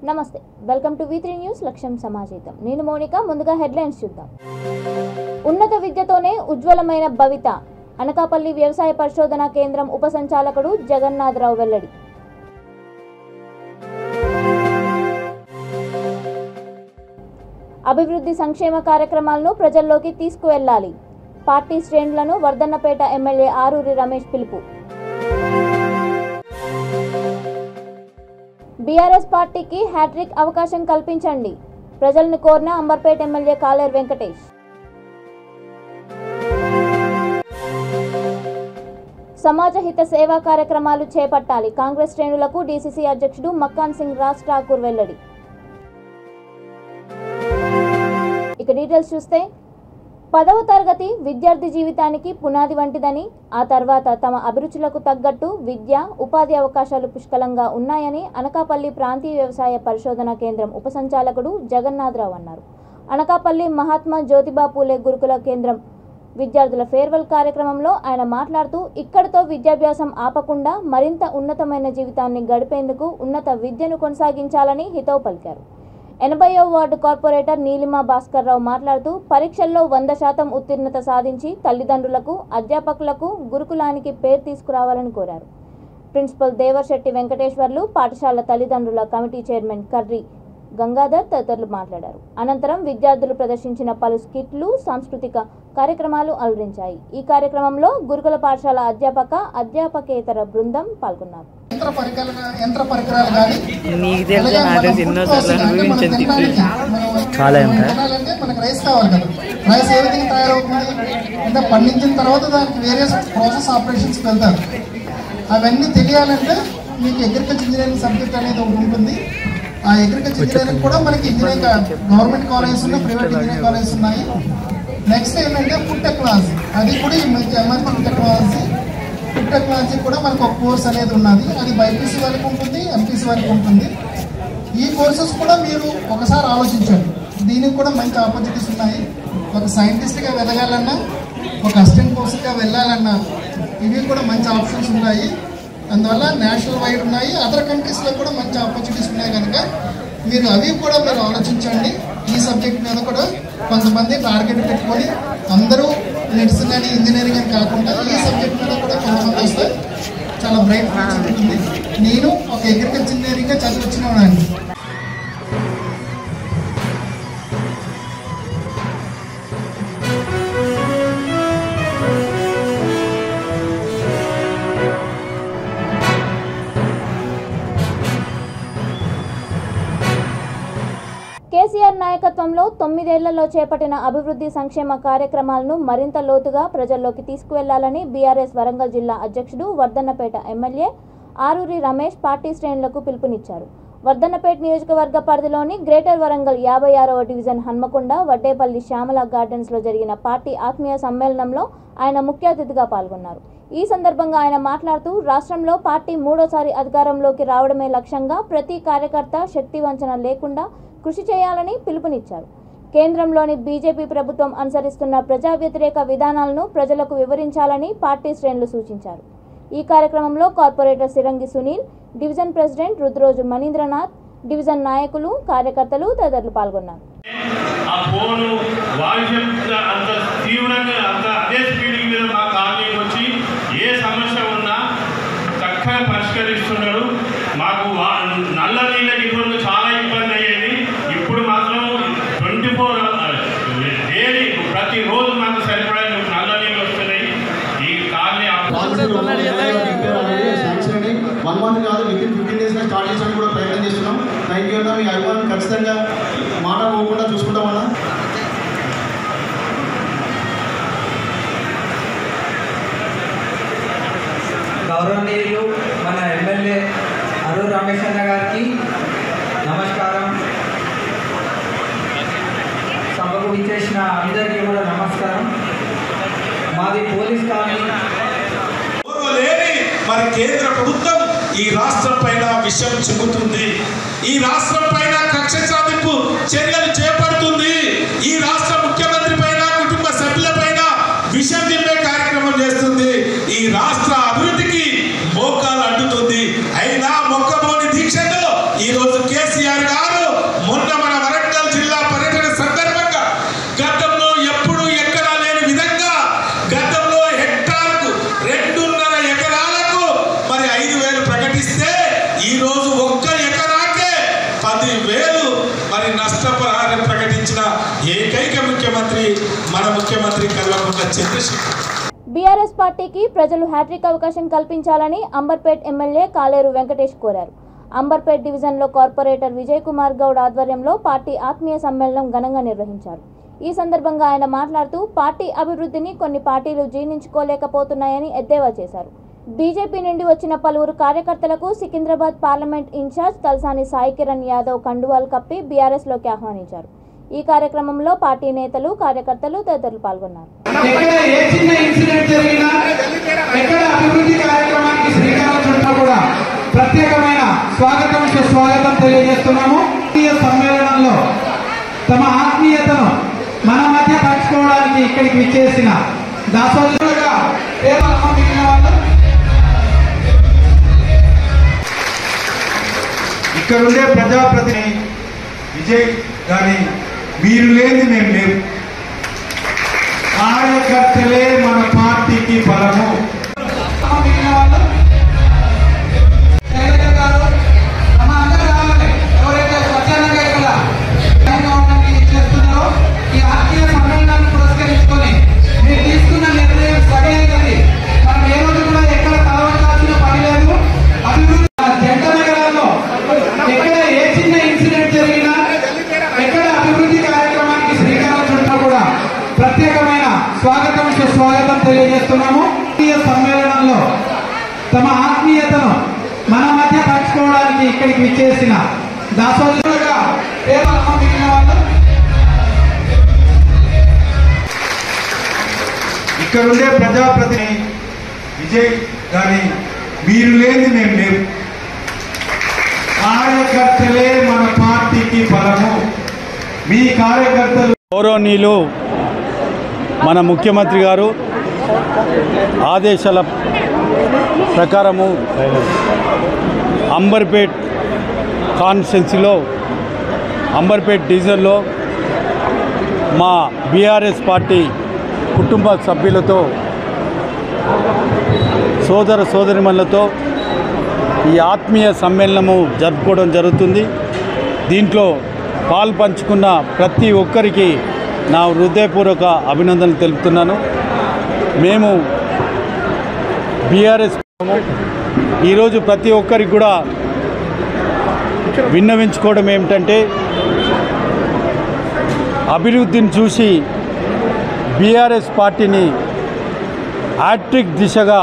నమస్తే welcome to V3 news లక్ష్యం సమాజేతం నేను మోనిక ముందుగా హెడ్లైన్స్ చూద్దాం ఉన్నత విద్యతోనే ఉజ్వలమైన భవిత అనకాపల్లి వ్యవసాయ పరిశోధన కేంద్రం ఉప సంచాలకుడు జగన్నాథరావు వెల్లడి అభివృద్ధి సంక్షేమ కార్యక్రమాలను ప్రజల్లోకి తీసుకువెళ్లాలి పార్టీ శ్రేణులను వర్ధన్నపేట ఎమ్మెల్యే ఆరూరి రమేష్ పిలుపు బీఆర్ఎస్ పార్టీకి హ్యాట్రిక్ అవకాశం కల్పించండి ప్రజలను కోరిన అంబర్పేట ఎమ్మెల్యే కాలేరు వెంకటేష్ సమాజ హిత సేవా కార్యక్రమాలు చేపట్టాలి కాంగ్రెస్ శ్రేణులకు డీసీసీ అధ్యక్షుడు మక్కాన్ సింగ్ రాజ్ ఠాకూర్ వెల్లడి ఇక డీటెయిల్స్ చూస్తే 10వ తరగతి విద్యార్థి జీవితానికి పునాది వంటిదని ఆ తర్వాత తమ అభిరుచులకు తగ్గట్టు విద్య ఉపాధి అవకాశాలు పుష్కలంగా ఉన్నాయని అనకాపల్లి ప్రాంతీయ వ్యవసాయ పరిశోధన కేంద్రం ఉప సంచాలకుడు జగన్నాథరావు అన్నారు. అనకాపల్లి మహాత్మా జ్యోతిబా పూలే గురుకుల కేంద్రం విద్యార్థుల ఫేర్వెల్ కార్యక్రమంలో ఆయన మాట్లాడుతూ ఇక్కడితో విద్యాభ్యాసం ఆపకుండా మరింత ఉన్నతమైన జీవితాన్ని గడిపేందుకు ఉన్నత విద్యను కొనసాగించాలని హితవు పలికారు. 80వ వార్డు కార్పొరేటర్ నీలిమా భాస్కర్ రావు మాట్లాడుతూ పరీక్షల్లో 100% ఉత్తీర్ణత సాధించి తల్లిదండ్రులకు అధ్యాపకులకు గురుకులానికి పేరు తీసుకురావాలని కోరారు. ప్రిన్సిపల్ దేవర్శెట్టి వెంకటేశ్వర్లు పాఠశాల తల్లిదండ్రుల కమిటీ చైర్మన్ కర్రి గంగాధర్ తదితరులు మాట్లాడారు. అనంతరం విద్యార్థులు ప్రదర్శించిన పలు స్కిట్లు సాంస్కృతిక కార్యక్రమాలు అలరించాయి. ఈ కార్యక్రమంలో గురుకుల పాఠశాల అధ్యాపకేతర బృందం పాల్గొన్నారు. పండించిన తర్వాత దానికి వేరియస్ ప్రాసెస్ ఆపరేషన్స్ వెళ్తారు. అవన్నీ తెలియాలంటే మీకు అగ్రికల్చర్ ఇంజనీరింగ్ సబ్జెక్ట్ అనేది ఒకటి ఉంటుంది. ఆ అగ్రికల్చర్ ఇంజనీరింగ్ కూడా మనకి ఇంజనీరింగ్ గవర్నమెంట్ కాలేజెస్ ఉన్నాయి, ప్రైవేట్ ఇంజనీరింగ్ కాలేజెస్ ఉన్నాయి. నెక్స్ట్ ఏంటంటే ఫుడ్ టెక్నాలజీ, అది కూడా ఎమర్జింగ్ టెక్నాలజీ. ఫుడ్ టెక్నాలజీ కూడా మనకు ఒక కోర్స్ అనేది ఉన్నది. అది బైపీసీ వరకు ఉంటుంది, ఎంపీసీ వరకు ఉంటుంది. ఈ కోర్సెస్ కూడా మీరు ఒకసారి ఆలోచించండి. దీనికి కూడా మంచి ఆపర్చునిటీస్ ఉన్నాయి. ఒక సైంటిస్ట్గా వెళ్ళగాలన్నా, ఒక అసిస్టెంట్ కోర్సుగా వెళ్ళాలన్నా ఇవి కూడా మంచి ఆప్షన్స్ ఉన్నాయి. అందువల్ల నేషనల్ వైడ్ ఉన్నాయి, అదర్ కంట్రీస్లో కూడా మంచి ఆపర్చునిటీస్ ఉన్నాయి. కనుక మీరు అవి కూడా మీరు ఆలోచించండి. ఈ సబ్జెక్ట్ మీద కూడా కొంతమంది టార్గెట్ పెట్టుకొని అందరూ మెడిసిన్ అని ఇంజనీరింగ్ అని కాకుండా ఈ సబ్జెక్ట్ మీద కూడా కొంతమంది వస్తే చాలా బ్రైట్ ఫ్యూచర్ ఉంటుంది. నేను ఒక అగ్రికల్చర్ ఇంజనీరింగ్గా చదివించినవాడిని. కేసీఆర్ నాయకత్వంలో 9 ఏళ్లలో చేపట్టిన అభివృద్ధి సంక్షేమ కార్యక్రమాలను మరింత లోతుగా ప్రజల్లోకి తీసుకువెళ్లాలని బీఆర్ఎస్ వరంగల్ జిల్లా అధ్యక్షుడు వర్ధన్నపేట ఎమ్మెల్యే ఆరూరి రమేష్ పార్టీ శ్రేణులకు పిలుపునిచ్చారు. వర్ధన్నపేట నియోజకవర్గ పరిధిలోని గ్రేటర్ వరంగల్ 56వ డివిజన్ హన్మకొండ వడ్డేపల్లి శ్యామల గార్డెన్స్లో జరిగిన పార్టీ ఆత్మీయ సమ్మేళనంలో ఆయన ముఖ్య అతిథిగా పాల్గొన్నారు. ఈ సందర్భంగా ఆయన మాట్లాడుతూ రాష్ట్రంలో పార్టీ 3వ అధికారంలోకి రావడమే లక్ష్యంగా ప్రతి కార్యకర్త శక్తి వంచన లేకుండా కృషి చేయాలని పిలుపునిచ్చారు. కేంద్రంలోని బీజేపీ ప్రభుత్వం అనుసరిస్తున్న ప్రజా వ్యతిరేక విధానాలను ప్రజలకు వివరించాలని పార్టీ శ్రేణులు సూచించారు. ఈ కార్యక్రమంలో corporator Sirangi Sunil, division president Rudroju Manindranath, division నాయకులు కార్యకర్తలు తదితరులు పాల్గొన్నారు. మాకు నల్ల నీళ్ళకి చాలా ఇబ్బంది అయ్యేది. ఇప్పుడు మాత్రం 24 డైలీ ప్రతిరోజు మాకు సరిపడే నల్ల నీళ్ళు వస్తున్నాయి. ఈ కాలనీ 1 month కాదు, విత్ ఇన్ 15 days స్టార్ట్ చేసాను కూడా ప్రయత్నం చేస్తున్నాం. థ్యాంక్ యూ అన్న, మీ అభిమానం ఖచ్చితంగా మాట పోకుండా చూసుకుంటామన్నా. గౌరవనీయులు మన ఎమ్మెల్యే ఆరూరి రమేష్ అన్న గారికి నమస్కారం. సభకు విచ్చేసిన అందరికీ కూడా నమస్కారం. మాది పోలీస్ కాలనీ. మరి కేంద్ర ప్రభుత్వం ఈ రాష్ట్రం పైన విషయం చెబుతుంది, ఈ రాష్ట్రం పైన కక్ష సాధింపు చర్యలు చేపడుతుంది, ఈ రాష్ట్ర ముఖ్యమంత్రి పైన కుటుంబ సభ్యుల పైన విషం దింపే కార్యక్రమం చేస్తుంది. ఈ రాష్ట్ర అభివృద్ధికి మోకాలు అడ్డుతుంది. అయినా మొక్కబోని దీక్షతో ఈరోజు కేసీఆర్ గారు 10,000 మరి నష్టపరిహారం ప్రకటించిన ఏకైక ముఖ్యమంత్రి మన ముఖ్యమంత్రి కల్వకుంట్ల చంద్రశేఖర్. బీఆర్ఎస్ పార్టీకి ప్రజలు హ్యాట్రిక్ అవకాశం కల్పించాలని అంబర్పేట్ ఎమ్మెల్యే కాలేరు వెంకటేష్ కోరారు. అంబర్పేట్ డివిజన్లో కార్పొరేటర్ విజయ్ కుమార్ గౌడ్ ఆధ్వర్యంలో పార్టీ ఆత్మీయ సమ్మేళనం ఘనంగా నిర్వహించారు. ఈ సందర్భంగా ఆయన మాట్లాడుతూ పార్టీ అభివృద్ధిని కొన్ని పార్టీలు జీర్ణించుకోలేకపోతున్నాయని ఎద్దేవా చేశారు. బీజేపీ నుండి వచ్చిన పలువురు కార్యకర్తలకు సికింద్రాబాద్ పార్లమెంట్ ఇన్ఛార్జ్ తలసాని సాయి కిరణ్ యాదవ్ కండువాలు కప్పి బీఆర్ఎస్లోకి ఆహ్వానించారు. ఈ కార్యక్రమంలో పార్టీ నేతలు, కార్యకర్తలు తదితరులు పాల్గొన్నారు. ప్రత్యేకమైన స్వాగతం సుస్వాగతం తెలియజేస్తున్నాము. ఈ సమ్మేళనంలో తమ ఆత్మీయతను మన మధ్య పంచుకోవడానికి ఇక్కడికి విచ్చేసిన దాసోజులుగా ఇక్కడుండే ప్రజాప్రతినిధి విజయ్ గారి మీరు లేని మేము లేవు, కార్యకర్తలే మన పార్టీకి బలము. ప్రత్యేకమైన స్వాగతం సుస్వాగతం తెలియజేస్తున్నాము. ఈ సమ్మేళనంలో తమ ఆత్మీయతను మన మధ్య పంచుకోవడానికి ఇక్కడికి విచ్చేసిన దాసోజులుగా ఇక్కడుండే ప్రజాప్రతినిధి విజయ్ గారి మీరు లేని మేము లేవు, కార్యకర్తలే మన పార్టీకి బలము. మీ కార్యకర్తలు గౌరవనీయులు మన ముఖ్యమంత్రి గారు ఆదేశాల ప్రకారము అంబర్పేట్ కాన్స్టిట్యున్సీలో అంబర్పేట్ డివిజన్లో మా బీఆర్ఎస్ పార్టీ కుటుంబ సభ్యులతో, సోదర సోదరిమణులతో ఈ ఆత్మీయ సమ్మేళనము జరుపుకోవడం జరుగుతుంది. దీంట్లో పాల్పంచుకున్న ప్రతి ఒక్కరికి నా హృదయపూర్వక అభినందనలు తెలుపుతున్నాను. మేము బీఆర్ఎస్ ఈరోజు ప్రతి ఒక్కరికి కూడా విన్నవించుకోవడం ఏమిటంటే, అభివృద్ధిని చూసి బీఆర్ఎస్ పార్టీని హ్యాట్రిక్ దిశగా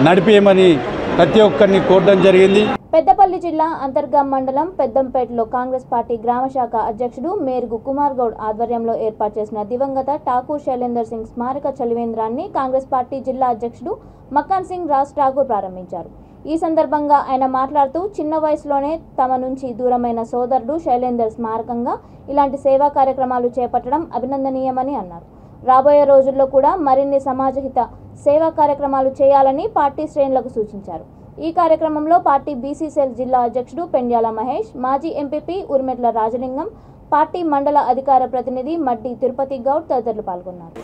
నడిపేయమని ప్రతి ఒక్కరిని కోరడం జరిగింది. పెద్దపల్లి జిల్లా అంతర్గాం మండలం పెద్దంపేటలో కాంగ్రెస్ పార్టీ గ్రామ శాఖ అధ్యక్షుడు మేరుగు కుమార్ గౌడ్ ఆధ్వర్యంలో ఏర్పాటు చేసిన దివంగత ఠాకూర్ శైలేందర్ సింగ్ స్మారక చలివేంద్రాన్ని కాంగ్రెస్ పార్టీ జిల్లా అధ్యక్షుడు మక్కన్ సింగ్ రాజ్ ఠాకూర్ ప్రారంభించారు. ఈ సందర్భంగా ఆయన మాట్లాడుతూ చిన్న వయసులోనే తమ నుంచి దూరమైన సోదరుడు శైలేందర్ స్మారకంగా ఇలాంటి సేవా కార్యక్రమాలు చేపట్టడం అభినందనీయమని అన్నారు. రాబోయే రోజుల్లో కూడా మరిన్ని సమాజహిత సేవా కార్యక్రమాలు చేయాలని పార్టీ శ్రేణులకు సూచించారు. ఈ కార్యక్రమంలో పార్టీ బీసీసీఎల్ జిల్లా అధ్యక్షుడు పెండ్యాల మహేష్, మాజీ ఎంపీపీ ఉర్మెట్ల రాజలింగం, పార్టీ మండల అధికార ప్రతినిధి మడ్డి తిరుపతి గౌడ్ తదితరులు పాల్గొన్నారు.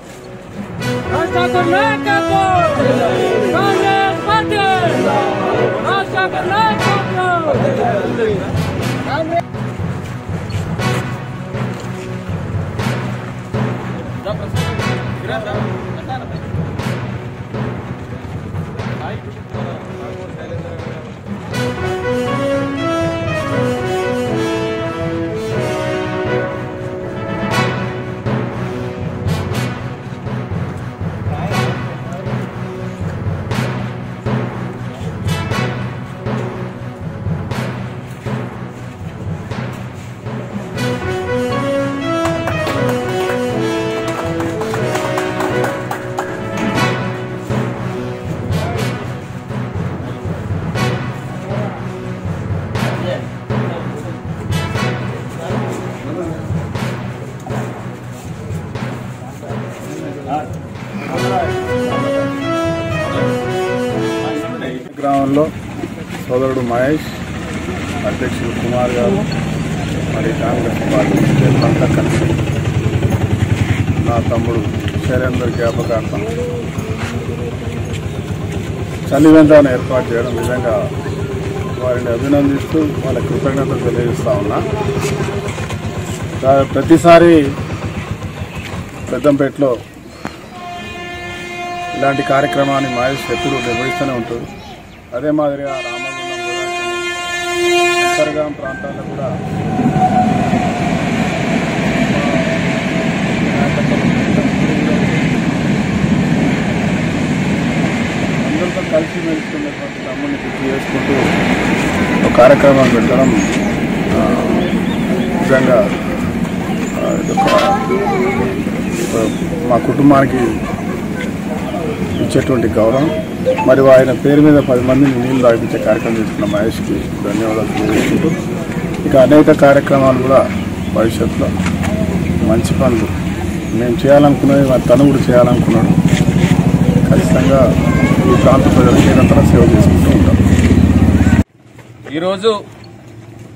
గ్రామంలో సోదరుడు మహేష్, అధ్యక్షుడు కుమార్ గారు, మరి కాంగ్రెస్ పార్టీ అంతా కలిసి నా తమ్ముడు శైలేందర్ జ్ఞాపకార్థం చలివేంద్రాన్ని ఏర్పాటు చేయడం నిజంగా వారిని అభినందిస్తూ వాళ్ళ కృతజ్ఞతలు తెలియజేస్తూ ఉన్నా. ప్రతిసారి పెద్దంపేటలో ఇలాంటి కార్యక్రమాన్ని మహేష్ ఎప్పుడు నిర్వహిస్తూనే ఉంటుంది. అదే మాదిరిగా రామగుండం అంతర్గాం ప్రాంతాల్లో కూడా అందరితో కలిసి మెలుస్తున్నటువంటి తమ్ముడిని గుర్తు చేసుకుంటూ ఒక కార్యక్రమం పెట్టడం నిజంగా మా కుటుంబానికి ఇచ్చేటువంటి గౌరవం. మరి ఆయన పేరు మీద 10 మందిని నీళ్లు తాగించే కార్యక్రమం చేస్తున్న మహేష్కి ధన్యవాదాలు తెలియజేసుకుంటూ ఇక అనేక కార్యక్రమాలు కూడా భవిష్యత్తులో మంచి పనులు మేము చేయాలనుకున్నది తను కూడా చేయాలనుకున్నాడు. ఖచ్చితంగా ఈ ప్రాంత ప్రజలకు నిరంతరం సేవ చేసుకుంటూ ఉంటాం. ఈరోజు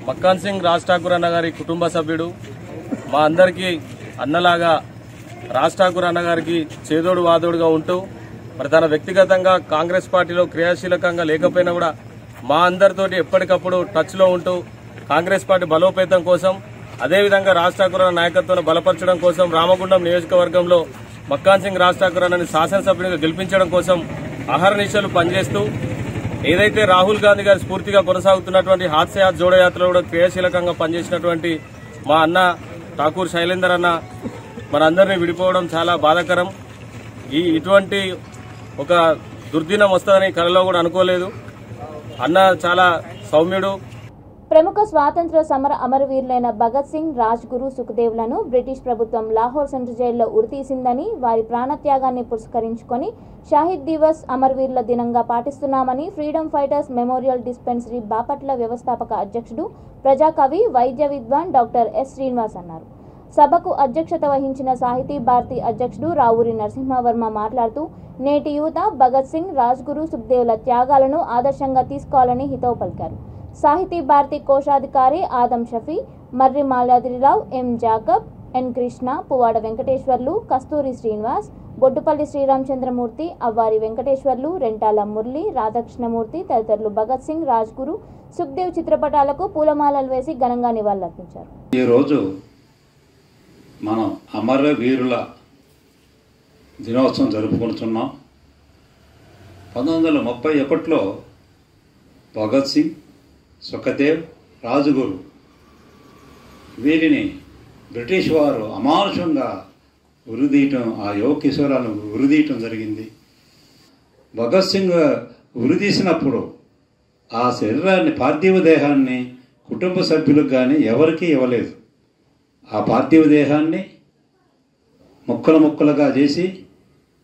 మక్కాన్ సింగ్ రాజ్ ఠాకూర్ అన్న గారి కుటుంబ సభ్యుడు, మా అందరికీ అన్నలాగా రాజ్ ఠాకూర్ అన్న గారికి చేదోడు వాదోడుగా ఉంటూ మరి తన వ్యక్తిగతంగా కాంగ్రెస్ పార్టీలో క్రియాశీలకంగా లేకపోయినా కూడా మా అందరితోటి ఎప్పటికప్పుడు టచ్లో ఉంటూ కాంగ్రెస్ పార్టీ బలోపేతం కోసం, అదేవిధంగా రాజ్ ఠాకూర్ అన్న నాయకత్వాన్ని బలపరచడం కోసం రామగుండం నియోజకవర్గంలో మక్కాన్ సింగ్ రాజ్ ఠాకూర్ అన్నని శాసనసభ్యునిగా గెలిపించడం కోసం అహర్నిశలు పనిచేస్తూ ఏదైతే రాహుల్ గాంధీ గారి స్ఫూర్తిగా కొనసాగుతున్నటువంటి హాత్ సే హాత్ జోడో యాత్రలో కూడా క్రియాశీలకంగా పనిచేసినటువంటి మా అన్న ఠాకూర్ శైలేందర్ అన్న మనందరినీ విడిపోవడం చాలా బాధాకరం. ఇటువంటి ఒక దుర్దినం వస్తుందని కలలో కూడా అనుకోలేదు. అన్న చాలా సౌమ్యుడు. ప్రముఖ స్వాతంత్ర సమర అమరవీరులైన భగత్ సింగ్, రాజ్ గురు, సుఖదేవ్లను బ్రిటిష్ ప్రభుత్వం లాహోర్ సెంట్రల్ జైల్లో ఉరితీసిందని, వారి ప్రాణత్యాగాన్ని పురస్కరించుకొని షాహిద్ దివస్ అమరవీరుల దినంగా పాటిస్తున్నామని freedom fighters memorial dispensary Bapatla వ్యవస్థాపక అధ్యక్షుడు, ప్రజాకవి, వైద్య విద్వాన్ డాక్టర్ ఎస్ శ్రీనివాస్ అన్నారు. సభకు అధ్యక్షత వహించిన సాహితీ భారతి అధ్యక్షుడు రావూరి నరసింహవర్మ మాట్లాడుతూ నేటి యువత భగత్ సింగ్, రాజ్ గురు, సుఖ్దేవ్ల త్యాగాలను ఆదర్శంగా తీసుకోవాలని హితవు పలికారు. సాహితీ భారతి కోశాధికారి ఆదం షఫీ, మర్రి మాల్యాద్రిరావు, ఎం జాకబ్, ఎన్ కృష్ణ, పువ్వాడ వెంకటేశ్వర్లు, కస్తూరి శ్రీనివాస్, బొడ్డుపల్లి శ్రీరామచంద్రమూర్తి, అవ్వారి వెంకటేశ్వర్లు, రెంటాల మురళి, రాధాకృష్ణమూర్తి తదితరులు భగత్ సింగ్, రాజ్ గురు, సుఖ్దేవ్ చిత్రపటాలకు పూలమాలలు వేసి ఘనంగా నివాళులర్పించారు. ఈరోజు మనం అమరవీరుల దినోత్సవం జరుపుకుంటున్నాం. 1931లో భగత్ సింగ్, సుఖదేవ్, రాజుగురు వీరిని బ్రిటిష్ వారు అమానుషంగా ఉరిదీయటం, ఆ యువ కిశోరాలను ఉరిదీయటం జరిగింది. భగత్ సింగ్ ఉరిదీసినప్పుడు ఆ శరీరాన్ని, పార్థివ దేహాన్ని కుటుంబ సభ్యులకు కానీ ఎవరికీ ఇవ్వలేదు. ఆ పార్థివ దేహాన్ని ముక్కలు ముక్కలుగా చేసి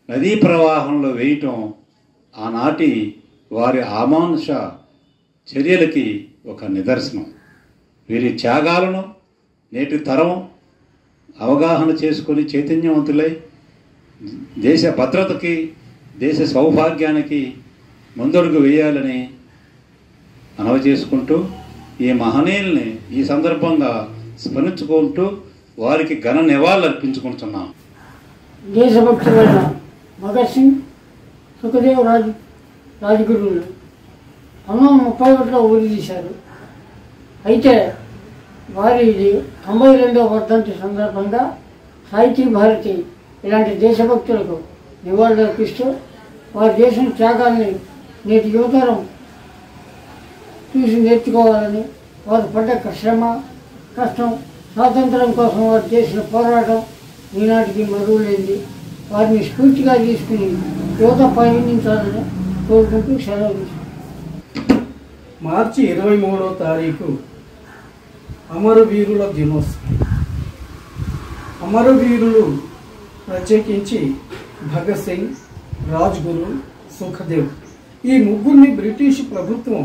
నదీ ప్రవాహంలో వేయటం ఆనాటి వారి అమానుష చర్యలకి ఒక నిదర్శనం. వీరి త్యాగాలను నేటి తరం అవగాహన చేసుకొని చైతన్యవంతులై దేశ భద్రతకి, దేశ సౌభాగ్యానికి ముందడుగు వేయాలని మనవి చేసుకుంటూ ఈ మహనీయుల్ని ఈ సందర్భంగా స్మరించుకుంటూ వారికి ఘన నివాళులు అర్పించుకుంటున్నాం. దేశభక్తులైన భగత్ సింగ్, సుఖదేవ్, రాజగురువులు 1931లో ఉరితీశారు. అయితే వారి 92వ వర్ధంతి సందర్భంగా సాహితీ భారతి ఇలాంటి దేశభక్తులకు నివాళులర్పిస్తూ వారి దేశం త్యాగాల్ని నేటి యువతరం చూసి నేర్చుకోవాలని, వారు పడ్డ శ్రమ, కష్టం, స్వాతంత్రం కోసం వారు చేసిన పోరాటం ఈనాటికి మరువలేంది. వారిని స్ఫూర్తిగా తీసుకుని యువత పయనించాలని కోరుకుంటూ సెలవు తీసుకుంటాం. మార్చి 23వ తారీఖు అమరవీరుల దినోత్సవం. అమరవీరులు ప్రత్యేకించి భగత్ సింగ్, రాజ్ గురు, సుఖదేవ్ ఈ ముగ్గురిని బ్రిటిష్ ప్రభుత్వం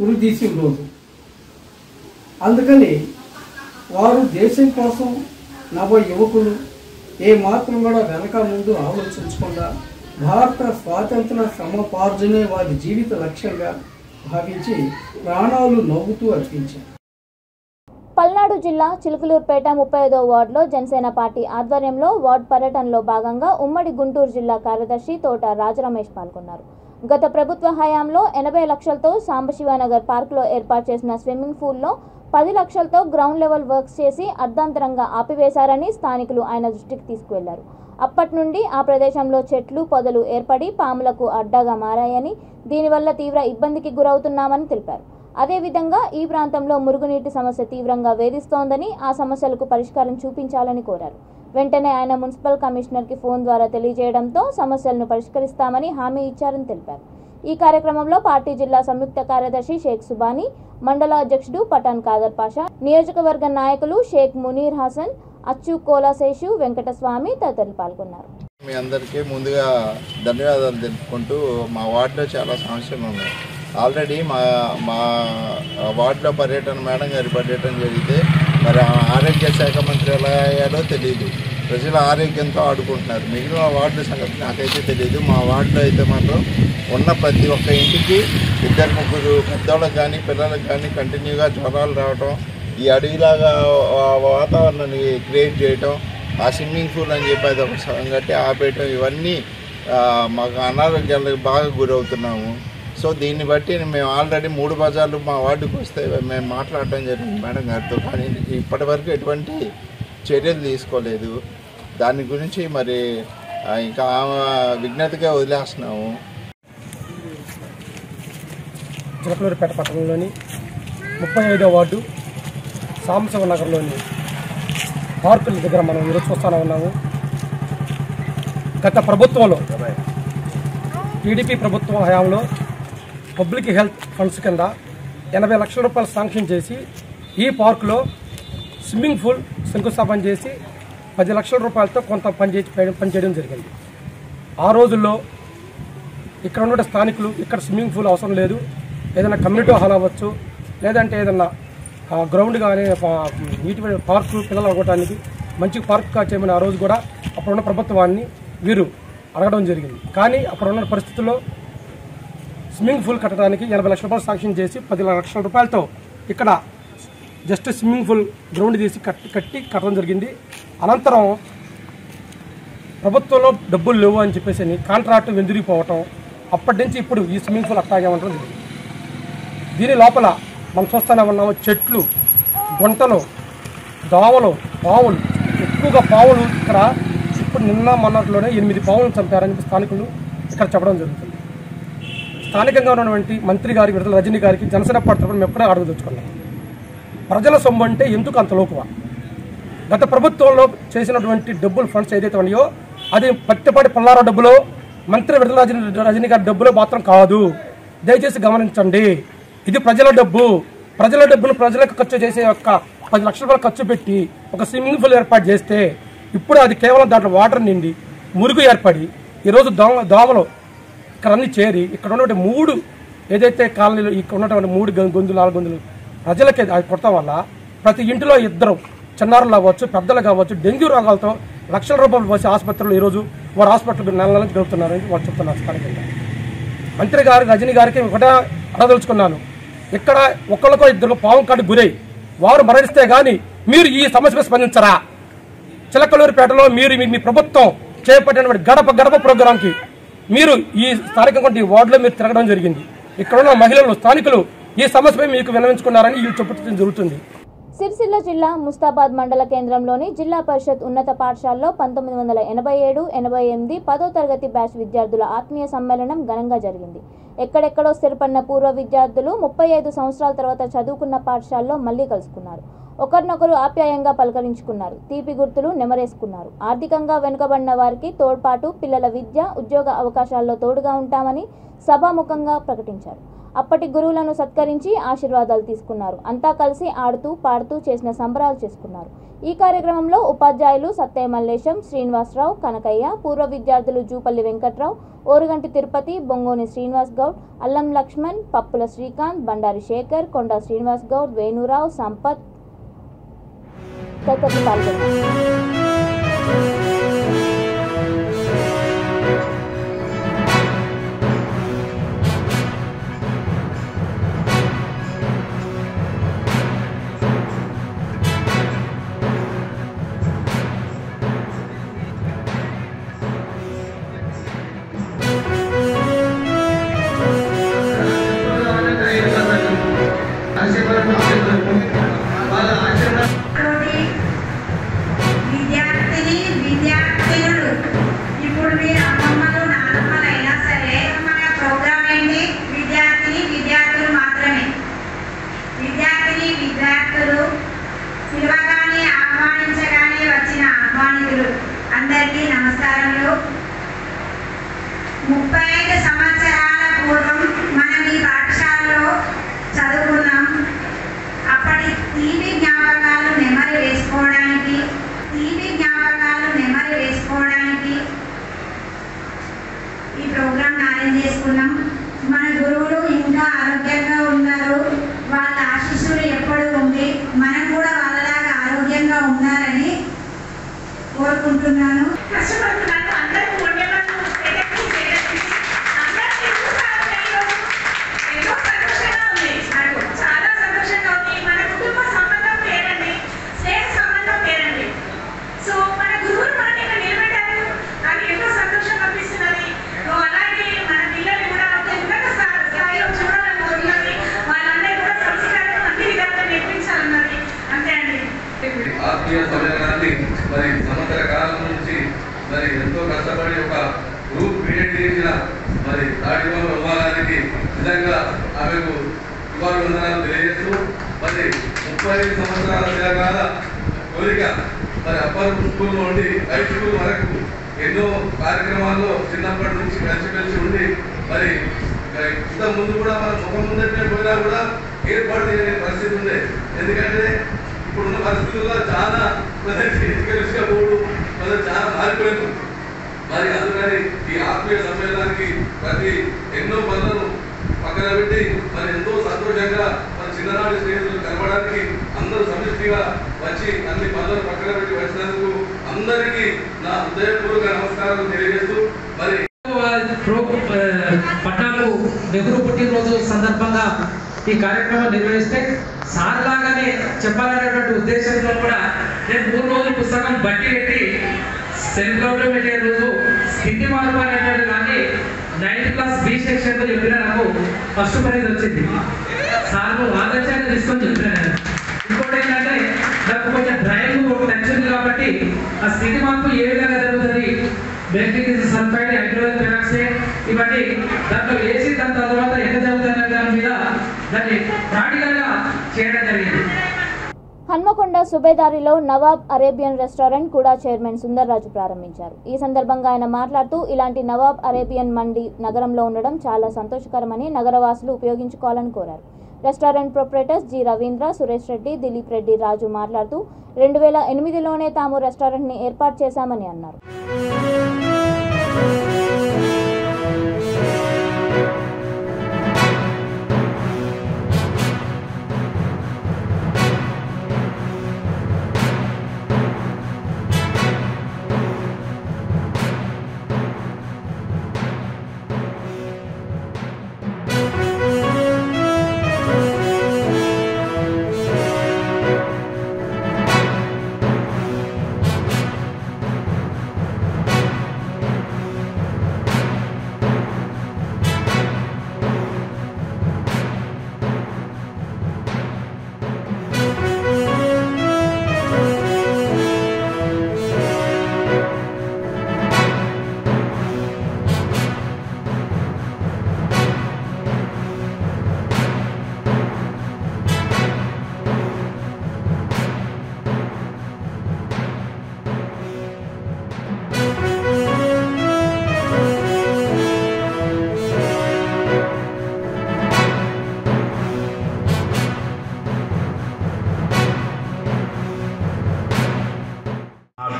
ఉరిదీసిన రోజు. అందుకని వారు దేశం కోసం నవ యువకులు ఏమాత్రం కూడా వెనక ముందు ఆలోచించకుండా భారత స్వాతంత్ర సముపార్జనే వారి జీవిత లక్ష్యంగా భావించి ప్రాణాలు నవ్వుతూ అర్పించారు. పల్నాడు జిల్లా చిలుకలూరుపేట 35వ వార్డులో జనసేన పార్టీ ఆధ్వర్యంలో వార్డు పర్యటనలో భాగంగా ఉమ్మడి గుంటూరు జిల్లా కార్యదర్శి తోట రాజరమేష్ పాల్గొన్నారు. గత ప్రభుత్వ హయాంలో 80 లక్షలతో సాంబశివనగర్ పార్కులో ఏర్పాటు చేసిన స్విమ్మింగ్ పూల్లో 10 లక్షలతో గ్రౌండ్ లెవెల్ వర్క్స్ చేసి అర్ధాంతరంగా ఆపివేశారని స్థానికులు ఆయన దృష్టికి తీసుకువెళ్లారు. అప్పటి నుండి ఆ ప్రదేశంలో చెట్లు పొదలు ఏర్పడి పాములకు అడ్డాగా మారాయని, దీనివల్ల తీవ్ర ఇబ్బందికి గురవుతున్నామని తెలిపారు. అదేవిధంగా ఈ ప్రాంతంలో మురుగునీటి సమస్య తీవ్రంగా వేధిస్తోందని, ఆ సమస్యలకు పరిష్కారం చూపించాలని కోరారు. వెంటనే ఆయన మున్సిపల్ కమిషనర్కి ఫోన్ ద్వారా తెలియజేయడంతో సమస్యలను పరిష్కరిస్తామని హామీ ఇచ్చారని తెలిపారు. ఈ కార్యక్రమంలో పార్టీ జిల్లా సంయుక్త కార్యదర్శి షేక్ సుబానీ, మండల అధ్యక్షుడు పఠాన్ కాదర్ పాషా, నియోజకవర్గ నాయకులు షేక్ మునీర్ హసన్, అచ్చు కోలాశేషు, వెంకటస్వామి తదితరులు పాల్గొన్నారు. మీ అందరికీ ముందుగా ధన్యవాదాలు తెలుపుకుంటూ, మా వార్డులో చాలా సమస్యలు ఉన్నాయి. ఆల్రెడీ మా వార్డులో మేడం గారి పర్యటన జరిగితే మరి ఆరోగ్య శాఖ మంత్రి ఎలా అయ్యారో తెలియదు. ప్రజల ఆరోగ్యంతో ఆడుకుంటున్నారు. మిగిలిన వార్డుల సంగతి నాకైతే తెలియదు. మా వార్డులో అయితే మాత్రం ఉన్న ప్రతి ఒక్క ఇంటికి 2-3 పెద్దవాళ్ళకి కానీ పిల్లలకు కానీ కంటిన్యూగా జ్వరాలు రావటం, ఈ అడవిలాగా వాతావరణాన్ని క్రియేట్ చేయటం, ఆ స్విమ్మింగ్ పూల్ అని చెప్పి అది ఒక సగం కట్టి ఆపేయటం, ఇవన్నీ మాకు అనారోగ్యాలకు బాగా గురవుతున్నాము. సో దీన్ని బట్టి మేము ఆల్రెడీ 3 బజార్లు మా వార్డుకు వస్తే మేము మాట్లాడటం జరిగింది మేడం గారితో, కానీ ఇప్పటి వరకు ఎటువంటి చర్యలు తీసుకోలేదు. దాని గురించి మరి ఇంకా విజ్ఞతగా వదిలేస్తున్నాము. చిలకలూరిపేట పట్టణంలోని 35వ వార్డు సాంబశివ నగర్లోని పార్కుల దగ్గర మనం ఈరోజు చూస్తూనే ఉన్నాము. గత ప్రభుత్వంలో టీడీపీ ప్రభుత్వం హయాంలో పబ్లిక్ హెల్త్ ఫండ్స్ కింద 80 లక్షల రూపాయలు శాంక్షన్ చేసి ఈ పార్కులో స్విమ్మింగ్ పూల్ శంకుస్థాపన చేసి 10 లక్షల రూపాయలతో కొంత పనిచేయడం జరిగింది. ఆ రోజుల్లో ఇక్కడ ఉన్న స్థానికులు ఇక్కడ స్విమ్మింగ్ పూల్ అవసరం లేదు, ఏదైనా కమ్యూనిటీ హాల్ అవ్వచ్చు, లేదంటే ఏదన్నా గ్రౌండ్ కానీ నీటి పార్కు పిల్లలు ఆడుకోవడానికి మంచి పార్కుగా చేయమని ఆ రోజు కూడా అప్పుడున్న ప్రభుత్వాన్ని వీరు అడగడం జరిగింది. కానీ అప్పుడున్న పరిస్థితుల్లో స్విమ్మింగ్ పూల్ కట్టడానికి 80 లక్షల రూపాయలు శాంక్షన్ చేసి 10 లక్షల రూపాయలతో ఇక్కడ జస్ట్ స్విమ్మింగ్ పూల్ గ్రౌండ్ తీసి కట్టడం జరిగింది. అనంతరం ప్రభుత్వంలో డబ్బులు లేవు అని చెప్పేసి కాంట్రాక్ట్ వెందిరిగిపోవటం, అప్పటి నుంచి ఇప్పుడు ఈ స్విమ్మింగ్ పూల్ అట్లాగే ఉండడం జరిగింది. దీని లోపల మనం చూస్తూనే ఉన్నాము, చెట్లు, గుంటలు, దోమలు, పావులు, ఎక్కువగా పావులు ఇక్కడ ఇప్పుడు నిన్న మొన్నట్లోనే 8 పావులను చంపారని స్థానికులు ఇక్కడ చెప్పడం జరుగుతుంది. స్థానికంగా ఉన్నటువంటి మంత్రి గారికి, విడుదల రజనీ గారికి జనసేన పార్టీ తరపున మేము ఎప్పుడే అడగదలుచుకున్నాం, ప్రజల సొమ్ము అంటే ఎందుకు అంత లోకువ? గత ప్రభుత్వంలో చేసినటువంటి డబ్బులు ఫండ్స్ ఏదైతే ఉన్నాయో అది పట్టిపాటి పుల్లారావు డబ్బులో, మంత్రి విడుదల రజనీ గారి డబ్బులో మాత్రం కాదు. దయచేసి గమనించండి, ఇది ప్రజల డబ్బు. ప్రజల డబ్బును ప్రజలకు ఖర్చు చేసే 10 లక్షల రూపాయలు ఖర్చు పెట్టి ఒక స్విమ్మింగ్ పూల్ ఏర్పాటు చేస్తే ఇప్పుడు అది కేవలం దాంట్లో వాటర్ నిండి మురుగు ఏర్పడి ఈరోజు దోమలు ఇక్కడ అన్ని చేరి ఇక్కడ ఉన్నటువంటి 3 ఏదైతే కాలనీలు ఇక్కడ ఉన్నటువంటి 3 గొంతులు 4 గొంతులు ప్రజలకి అది కొట్టడం వల్ల ప్రతి ఇంటిలో 2 చిన్నారులు అవ్వచ్చు, పెద్దలు కావచ్చు, డెంగ్యూ రోగాలతో లక్షల రూపాయలు పోసి ఆసుపత్రులు ఈరోజు వారు హాస్పిటల్ నెల నెలలు గడుపుతున్నారని వాళ్ళు చెప్తున్నారు. స్థానికంగా మంత్రి గారు రజనీ గారికి ఒకటే అడగదలుచుకున్నాను, ఇక్కడ ఒకళ్ళకో 2 పాము కాటు గురై వారు మరణిస్తే గానీ మీరు ఈ సమస్యకు స్పందించరా? చిలకలూరిపేటలో మీరు మీ ప్రభుత్వం చేపట్టినటువంటి గడప ప్రోగ్రాంకి మీరు ఈ స్థానికంగా ఈ వార్డులో మీరు తిరగడం జరిగింది. ఇక్కడ ఉన్న మహిళలు, స్థానికులు ఈ సమస్యపై మీకు విన్నవించుకున్నారని వీళ్ళు చెప్పడం జరుగుతుంది. సిరిసిల్ల జిల్లా ముస్తాబాద్ మండల కేంద్రంలోని జిల్లా పరిషత్ ఉన్నత పాఠశాలలో 1987-88 10వ తరగతి బ్యాచ్ విద్యార్థుల ఆత్మీయ సమ్మేళనం ఘనంగా జరిగింది. ఎక్కడెక్కడో స్థిరపడిన పూర్వ విద్యార్థులు 35 సంవత్సరాల తర్వాత చదువుకున్న పాఠశాలలో మళ్లీ కలుసుకున్నారు. ఒకరినొకరు ఆప్యాయంగా పలకరించుకున్నారు. తీపి గుర్తులు నెమరేసుకున్నారు. ఆర్థికంగా వెనుకబడిన వారికి తోడ్పాటు, పిల్లల విద్య, ఉద్యోగ అవకాశాల్లో తోడుగా ఉంటామని సభాముఖంగా ప్రకటించారు. అప్పటి గురువులను సత్కరించి ఆశీర్వాదాలు తీసుకున్నారు. అంతా కలిసి ఆడుతూ పాడుతూ చేసిన సంబరాలు చేసుకున్నారు. ఈ కార్యక్రమంలో ఉపాధ్యాయులు సత్తయ్య మల్లేశం, శ్రీనివాసరావు, కనకయ్య, పూర్వ విద్యార్థులు జూపల్లి వెంకట్రావు, ఓరుగంటి తిరుపతి, బొంగోని శ్రీనివాస్ గౌడ్, అల్లం లక్ష్మణ్, పప్పుల శ్రీకాంత్, బండారి శేఖర్, కొండా శ్రీనివాస్ గౌడ్, వేణురావు, సంపత్ తదితరులు పాల్గొన్నారు. విద్యార్థులు అందరికీ నమస్కారములు. 35 సంవత్సరాల పూర్వం మనం ఈ పాఠశాలలో చదువుకున్నాం. అప్పటి తీపి జ్ఞాపకాలు నెమరు వేసుకోవడానికి ఈ ప్రోగ్రాం అరేంజ్ చేసుకున్నాం. మన గురువులు ఇంకా ఆరోగ్యంగా ఉన్నారు, వాళ్ళ ఆశీస్సులు ఎప్పుడు ఉంది, మనం కూడా వాళ్ళలాగా ఆరోగ్యంగా ఉన్నారని కోరుకుంటున్నాను. ఆత్మీయ సమ్మేళనాన్ని మరి సంవత్సర కాలం నుంచి మరి ఎంతో కష్టపడి ఒక గ్రూప్ క్రియేట్ చేసిన మరి తాడివాళ్ళ విభాగానికి నిజంగా ఆమెకు శుభాభివందనాలు తెలియజేస్తూ మరి 35 సంవత్సరాల తెలంగాణ కోరిక మరి అప్పర్ స్కూల్ నుండి హై స్కూల్ వరకు ఎన్నో కార్యక్రమాల్లో చిన్నప్పటి నుంచి కలిసి ఉండి మరి ఇంత ముందు కూడా మన ముఖం ముందటే పోయినా కూడా ఏర్పాటు చేయని పరిస్థితి ఉంది. ఎందుకంటే ఇప్పుడున్న పరిస్థితుల్లో చాలా ఎడ్యుకేషన్గా పోవడం చాలా మారిపోయింది. మరి అందుకని ఈ ఆత్మీయ సమ్మేళనానికి ప్రతి ఎన్నో పనులను పక్కన పెట్టి మరి ఎంతో సంతోషంగా మన చిన్ననాటి స్నేహితులు కలపడానికి అందరూ సమిష్టిగా వచ్చి అన్ని పనులను పక్కన పెట్టి వచ్చినందుకు అందరికీ నా హృదయపూర్వక నమస్కారాలు తెలియజేస్తూ మరి పట్నాలు నెహ్రూ పుట్టినరోజు సందర్భంగా ఈ కార్యక్రమం నిర్వహిస్తే సార్ లాగానే చెప్పాలనేటువంటి ఉద్దేశంతో కూడా నేను 3 రోజులు పుస్తకం బట్టి పెట్టి సెల్ ప్రాబ్లం పెట్టే రోజు స్థితి మార్పు అనేటువంటి దాన్ని 9th క్లాస్ బి సెక్షన్లో చెప్పిన నాకు ఫస్ట్ ప్రైజ్ వచ్చింది. సార్ ఆదర్శంగా తీసుకొని చెప్పినాను. ఇంకోటి ఏంటంటే నాకు కొంచెం డ్రైవింగ్ నచ్చింది కాబట్టి ఆ స్థితి మార్పు ఏ విధంగా జరుగుతుంది, మెగ్నీషియం సల్ఫైడ్, హైడ్రోజన్ పెరాక్సైడ్ ఇవన్నీ దాంట్లో వేసి దాని తర్వాత ఎంత జరుగుతుందనే దాని మీద దాన్ని ప్రాక్టికల్గా చేయడం జరిగింది. హన్మకొండ సుబేదారిలో నవాబ్ అరేబియన్ రెస్టారెంట్ కూడా చైర్మన్ సుందర్రాజు ప్రారంభించారు. ఈ సందర్భంగా ఆయన మాట్లాడుతూ ఇలాంటి నవాబ్ అరేబియన్ మండి నగరంలో ఉండడం చాలా సంతోషకరమని నగరవాసులు ఉపయోగించుకోవాలని కోరారు. Restaurant proprietors G Ravindra, Suresh Reddy, Dilip Reddy, Raju మాట్లాడుతూ 2008లోనే తాము రెస్టారెంట్ని ఏర్పాటు చేశామని అన్నారు.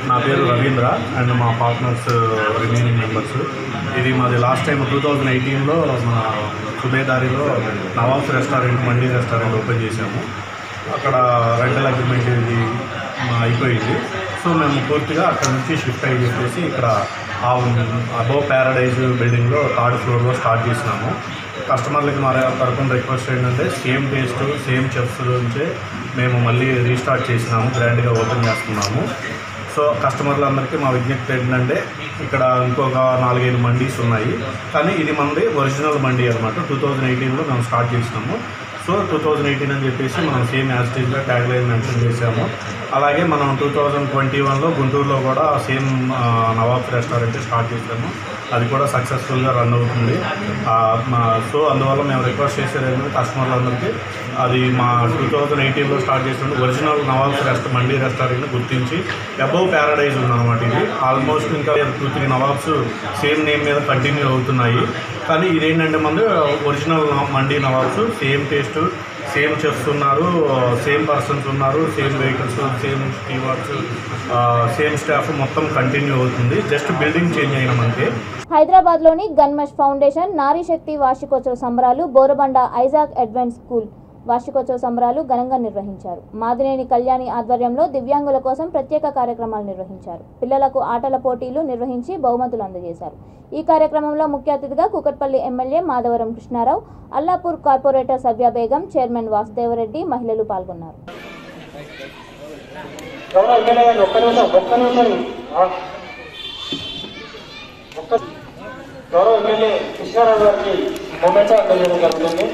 నా పేరు రవీంద్ర అండ్ మా పార్ట్నర్స్ రిమైనింగ్ మెంబర్స్. ఇది మాది లాస్ట్ టైం 2018లో మన సుబేదారిలో Nawabs restaurant, Mandi restaurant open చేసాము. అక్కడ రెంటల్ అగ్రిమెంట్ ఇది అయిపోయింది. సో మేము పూర్తిగా అక్కడ నుంచి షిఫ్ట్ అయ్యి చెప్పేసి ఇక్కడ అబోవ్ ప్యారడైజ్ బిల్డింగ్లో 3rd ఫ్లోర్లో స్టార్ట్ చేసినాము. కస్టమర్లకి మా తరపున రిక్వెస్ట్ ఏంటంటే సేమ్ టేస్ట్, సేమ్ చెఫ్స్ నుంచే మేము మళ్ళీ రీస్టార్ట్ చేసినాము, గ్రాండ్గా ఓపెన్ చేస్తున్నాము. సో కస్టమర్లందరికీ మా విజ్ఞప్తి ఏంటంటే ఇక్కడ ఇంకొక 4-5 మండీస్ ఉన్నాయి, కానీ ఇది మనది ఒరిజినల్ మండీ అనమాట. 2018లో మేము స్టార్ట్ చేసినాము. సో 2018 అని చెప్పేసి మనం సేమ్ యాజ్టీజ్గా ట్యాగ్ లైన్ మెన్షన్ చేసాము. అలాగే మనం 2021లో గుంటూరులో కూడా సేమ్ నవాబ్స్ రెస్టారెంట్ స్టార్ట్ చేసాము. అది కూడా సక్సెస్ఫుల్గా రన్ అవుతుంది. సో అందువల్ల మేము రిక్వెస్ట్ చేసేది ఏంటంటే కస్టమర్లందరికీ అది మా 2018లో స్టార్ట్ చేసిన ఒరిజినల్ నవాబ్స్ మండీ రెస్టారెంట్ని గుర్తించి అబౌవ్ ప్యారడైజ్ ఉందన్నమాట. ఇది ఆల్మోస్ట్ ఇంకా 2-3 నవాబ్స్ సేమ్ నేమ్ మీద కంటిన్యూ అవుతున్నాయి. కానీ ఇదేంటంటే మన original Mandi Nawabs, same taste, same chefs ఉన్నారు, సేమ్ పర్సన్స్ ఉన్నారు, same vehicles, same stewards, same staff మొత్తం కంటిన్యూ అవుతుంది. జస్ట్ బిల్డింగ్ చేంజ్ అయినామంటే. హైదరాబాద్లోని గన్మష్ ఫౌండేషన్ నారీ శక్తి వార్షికోత్సవ సంబరాలు బోరబండ ఐజాక్ అడ్వెంట్ స్కూల్ వార్షికోత్సవ సంబరాలు ఘనంగా నిర్వహించారు. మాదినేని కళ్యాణి ఆధ్వర్యంలో దివ్యాంగుల కోసం ప్రత్యేక కార్యక్రమాలు నిర్వహించారు. పిల్లలకు ఆటల పోటీలు నిర్వహించి బహుమతులు అందజేశారు. ఈ కార్యక్రమంలో ముఖ్య అతిథిగా కూకట్పల్లి ఎమ్మెల్యే మాధవరం కృష్ణారావు, అల్లాపూర్ కార్పొరేటర్ సవ్య బేగం, చైర్మన్ వాసుదేవరెడ్డి, మహిళలు పాల్గొన్నారు. గౌరవ ఎమ్మెల్యే కృష్ణారావు గారికి మొమెంటా తెలియడం జరుగుతుంది.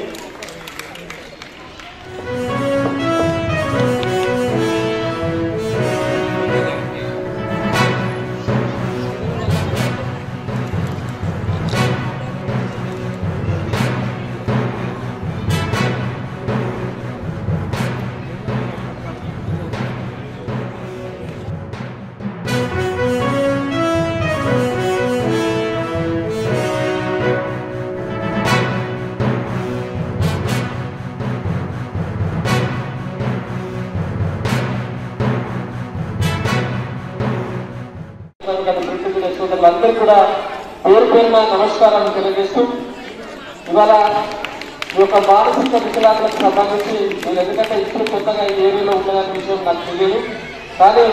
అందరూ కూడా పేరు పేరున నమస్కారాలు తెలియజేస్తూ, ఇవాళ ఈ యొక్క మానసిక వికలాంగులకు సంబంధించి నేను ఎందుకంటే ఇప్పుడు కొత్తగా ఈ ఏరియాలో ఉన్నదనే విషయం నాకు తెలియదు. కానీ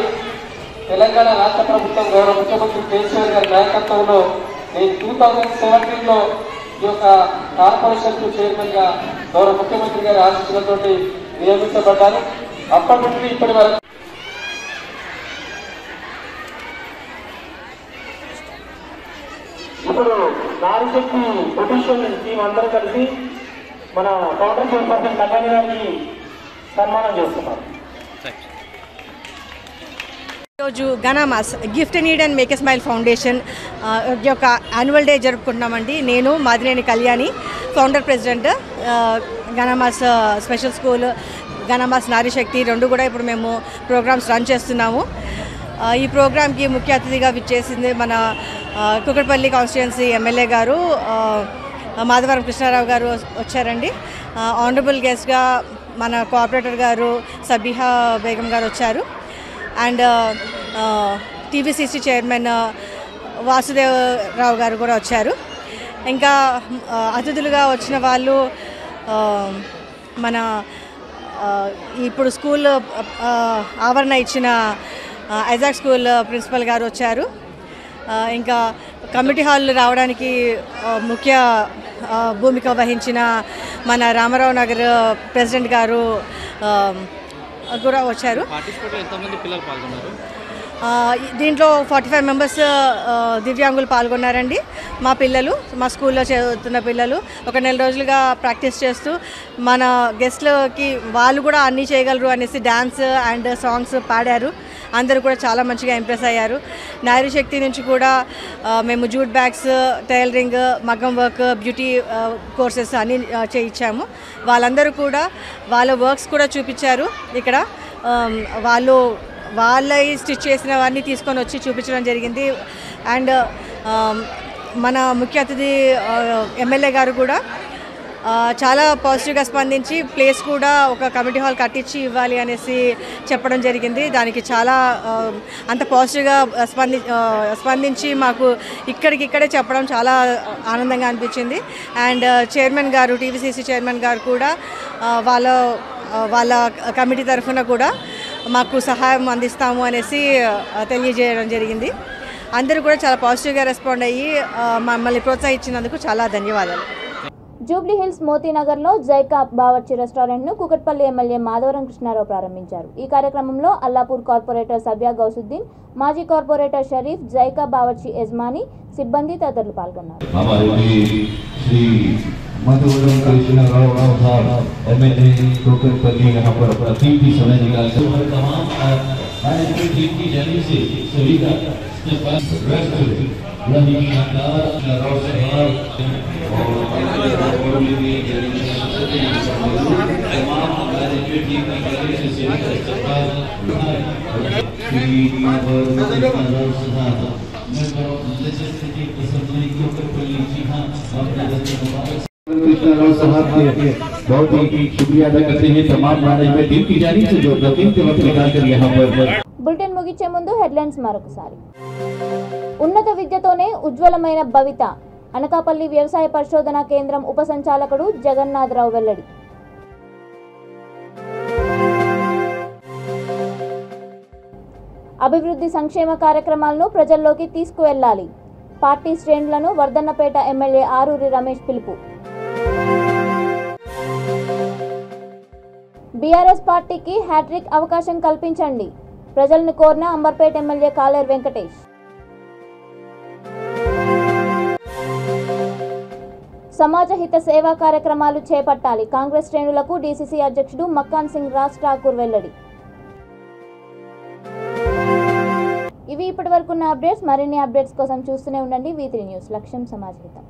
తెలంగాణ రాష్ట్ర ప్రభుత్వం గౌరవ ముఖ్యమంత్రి కేసీఆర్ గారి నాయకత్వంలో నేను 2017లో ఈ యొక్క కార్పొరేషన్ చైర్మన్గా గౌరవ ముఖ్యమంత్రి గారి ఆశీస్సులతో నియమించబడ్డాను. అప్పటి నుండి ఇప్పటి వరకు ఇప్పుడు నారీ శక్తి పొజిషన్ టీం అందరూ కలిసి మన ఫౌండర్ చైర్పర్సన్ కళ్యాణి గారికి సన్మానం చేస్తున్నారు. ఈరోజు Ganamas gift need and make a smile foundation యొక్క యాన్యువల్ డే జరుపుకుంటున్నామండి. నేను Madineni Kalyani, founder president, Ganamas special school, Ganamas Nari Shakti రెండు కూడా ఇప్పుడు మేము ప్రోగ్రామ్స్ రన్ చేస్తున్నాము. ఈ ప్రోగ్రామ్కి ముఖ్య అతిథిగా విచ్చేసింది మన కూకట్పల్లి కాన్స్టిట్యుయెన్సీ ఎమ్మెల్యే గారు మాధవరం కృష్ణారావు గారు వచ్చారండి. ఆనరబుల్ గెస్ట్గా మన కోఆపరేటర్ గారు సబీహా బేగం గారు వచ్చారు. అండ్ టీవీసీసీ చైర్మన్ వాసుదేవరావు గారు కూడా వచ్చారు. ఇంకా అతిథులుగా వచ్చిన వాళ్ళు మన ఇప్పుడు స్కూల్ ఆవరణ ఇచ్చిన ఐజాక్ స్కూల్ ప్రిన్సిపల్ గారు వచ్చారు. ఇంకా కమ్యూనిటీ హాల్ రావడానికి ముఖ్య భూమిక వహించిన మన రామారావు నగర్ ప్రెసిడెంట్ గారు కూడా వచ్చారు. దీంట్లో 45 మెంబర్స్ దివ్యాంగులు పాల్గొన్నారండి. మా పిల్లలు, మా స్కూల్లో చదువుతున్న పిల్లలు ఒక నెల రోజులుగా ప్రాక్టీస్ చేస్తూ మన గెస్ట్లకి వాళ్ళు కూడా అన్నీ చేయగలరు అనేసి డ్యాన్స్ అండ్ సాంగ్స్ పాడారు. అందరూ కూడా చాలా మంచిగా ఇంప్రెస్ అయ్యారు. నారీ శక్తి నుంచి కూడా మేము జూట్ బ్యాగ్స్, టైలరింగ్, మగ్గం వర్క్, బ్యూటీ కోర్సెస్ అన్నీ చేయించాము. వాళ్ళందరూ కూడా వాళ్ళ వర్క్స్ కూడా చూపించారు. ఇక్కడ వాళ్ళు వాళ్ళ స్టిచ్ చేసినవన్నీ తీసుకొని వచ్చి చూపించడం జరిగింది. అండ్ మన ముఖ్య అతిథి ఎమ్మెల్యే గారు కూడా చాలా పాజిటివ్గా స్పందించి ప్లేస్ కూడా ఒక కమ్యూనిటీ హాల్ కట్టించి ఇవ్వాలి అనేసి చెప్పడం జరిగింది. దానికి చాలా అంత పాజిటివ్గా స్పందించి మాకు ఇక్కడికిక్కడే చెప్పడం చాలా ఆనందంగా అనిపించింది. అండ్ చైర్మన్ గారు, టీవీసీసీ చైర్మన్ గారు కూడా వాళ్ళ కమిటీ తరఫున కూడా మాకు సహాయం అందిస్తాము అనేసి తెలియజేయడం జరిగింది. అందరూ కూడా చాలా పాజిటివ్గా రెస్పాండ్ అయ్యి మమ్మల్ని ప్రోత్సహించినందుకు చాలా ధన్యవాదాలు. జూబ్లీ హిల్స్ మోతీనగర్లో జైకా బావర్చి రెస్టారెంట్ను కూకట్పల్లి ఎమ్మెల్యే మాధవరం కృష్ణారావు ప్రారంభించారు. ఈ కార్యక్రమంలో అల్లాపూర్ కార్పొరేటర్ సవ్య గౌసుద్దీన్, మాజీ కార్పొరేటర్ షరీఫ్, జైకా బావర్చి యజమాని, సిబ్బంది తదితరులు పాల్గొన్నారు. माधवराव कृष्णराव साहब एमएलए कोकरपल्ली यहाँ पर अतिथि समय निकाल तमाम मैनेजमेंट टीम की जानिब से सभी का कृष्णा साहब के बहुत ही शुक्रिया अदा करते हैं तमाम मैनेजमेंट टीम की जानिब से जो कीमती वक्त निकालकर यहाँ पर బులెటిన్ ముగించే ముందు హెడ్లైన్స్ మరొకసారి. ఉన్నత విద్యతోనే ఉజ్వలమైన భవిత అనకాపల్లి వ్యవసాయ పరిశోధనా కేంద్రం ఉప సంచాలకుడు జగన్నాథరావు వెల్లడి. అభివృద్ధి సంక్షేమ కార్యక్రమాలను ప్రజల్లోకి తీసుకువెళ్లాలి. పార్టీ శ్రేణులను వర్ధన్నపేట ఎమ్మెల్యే ఆరూరి రమేష్ పిలుపు. బీఆర్ఎస్ పార్టీకి హ్యాట్రిక్ అవకాశం కల్పించండి. ప్రజలను కోరిన అంబర్పేట ఎమ్మెల్యే కాలేరు వెంకటేష్. సమాజ హిత సేవా కార్యక్రమాలు చేపట్టాలి. కాంగ్రెస్ శ్రేణులకు డీసీసీ అధ్యక్షుడు మక్కాన్ సింగ్ రాజ్ ఠాకూర్ వెల్లడి. ఇవి ఇప్పటివరకున్న అప్డేట్స్. మరిన్ని అప్డేట్స్ కోసం చూస్తూనే ఉండండి V3 న్యూస్. లక్ష్యం సమాజ హితం.